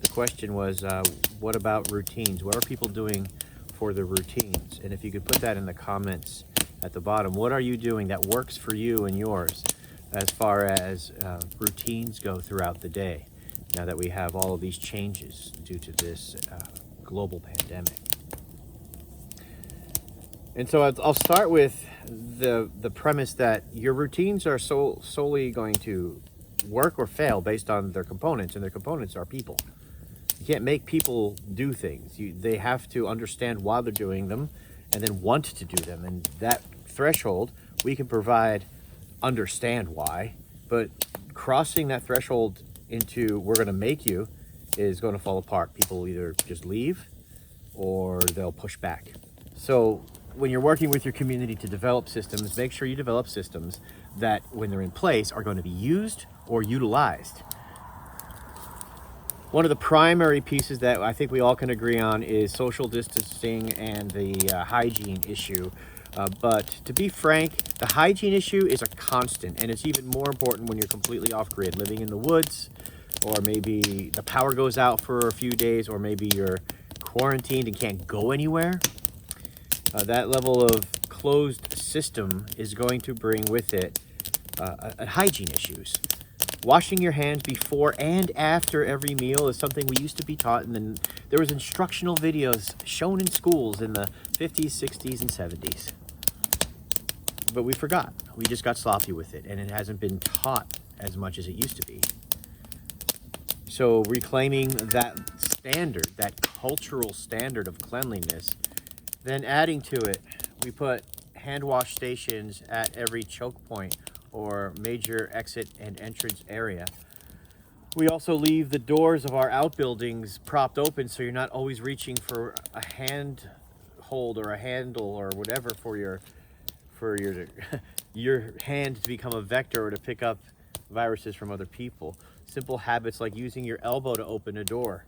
The question was, what about routines? What are people doing for the routines? And if you could put that in the comments at the bottom, what are you doing that works for you and yours as far as routines go throughout the day, now that we have all of these changes due to this global pandemic? And so I'll start with the premise that your routines are solely going to work or fail based on their components, and their components are people. You can't make people do things. They have to understand why they're doing them and then want to do them. And that threshold, we can provide understand why, but crossing that threshold into we're going to make you is going to fall apart. People either just leave or they'll push back. So when you're working with your community to develop systems, make sure you develop systems that when they're in place are going to be used or utilized. One of the primary pieces that I think we all can agree on is social distancing and the hygiene issue. But to be frank, the hygiene issue is a constant, and it's even more important when you're completely off-grid, living in the woods, or maybe the power goes out for a few days, or maybe you're quarantined and can't go anywhere. That level of closed system is going to bring with it hygiene issues. Washing your hands before and after every meal is something we used to be taught, and then there was instructional videos shown in schools in the 50s, 60s, and 70s. But we forgot. We just got sloppy with it, and it hasn't been taught as much as it used to be. So reclaiming that standard, that cultural standard of cleanliness, then adding to it, we put hand wash stations at every choke point or major exit and entrance area. We also leave the doors of our outbuildings propped open so you're not always reaching for a hand hold or a handle or whatever for your your hand to become a vector or to pick up viruses from other people. Simple habits like using your elbow to open a door.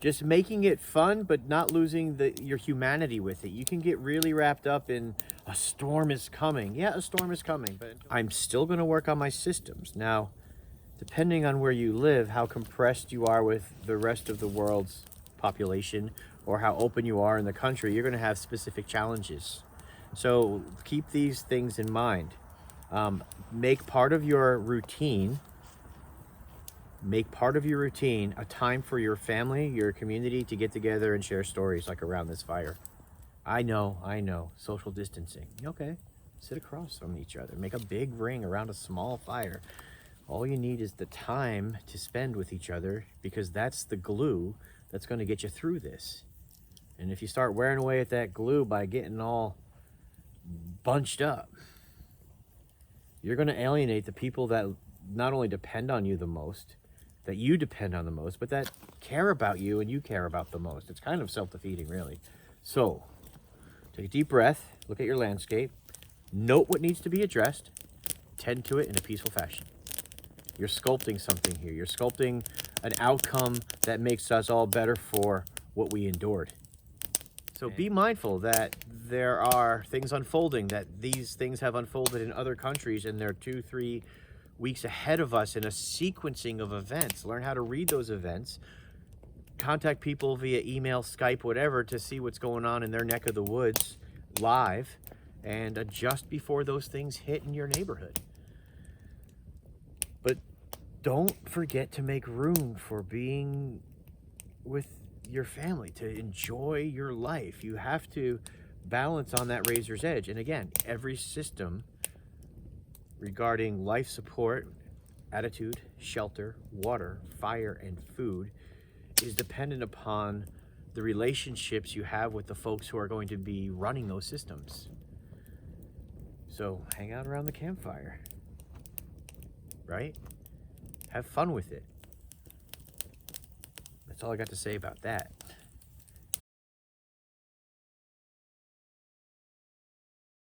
Just making it fun, but not losing your humanity with it. You can get really wrapped up in a storm is coming. Yeah, a storm is coming, but I'm still going to work on my systems. Now, depending on where you live, how compressed you are with the rest of the world's population, or how open you are in the country, you're going to have specific challenges. So keep these things in mind. Make part of your routine a time for your family, your community to get together and share stories like around this fire. I know, social distancing. Okay, sit across from each other. Make a big ring around a small fire. All you need is the time to spend with each other, because that's the glue that's going to get you through this. And if you start wearing away at that glue by getting all bunched up, you're going to alienate the people that not only depend on you the most, that you depend on the most, but that care about you and you care about the most. It's kind of self-defeating, really. So take a deep breath, look at your landscape, note what needs to be addressed, tend to it in a peaceful fashion. You're sculpting something here. You're sculpting an outcome that makes us all better for what we endured. So be mindful that there are things unfolding, that these things have unfolded in other countries, and they're 2-3 weeks ahead of us in a sequencing of events. Learn how to read those events. Contact people via email, Skype, whatever, to see what's going on in their neck of the woods live, and adjust before those things hit in your neighborhood. But don't forget to make room for being with your family, to enjoy your life. You have to balance on that razor's edge. And again, every system regarding life support, attitude, shelter, water, fire, and food is dependent upon the relationships you have with the folks who are going to be running those systems. So hang out around the campfire, right? Have fun with it. That's all I got to say about that.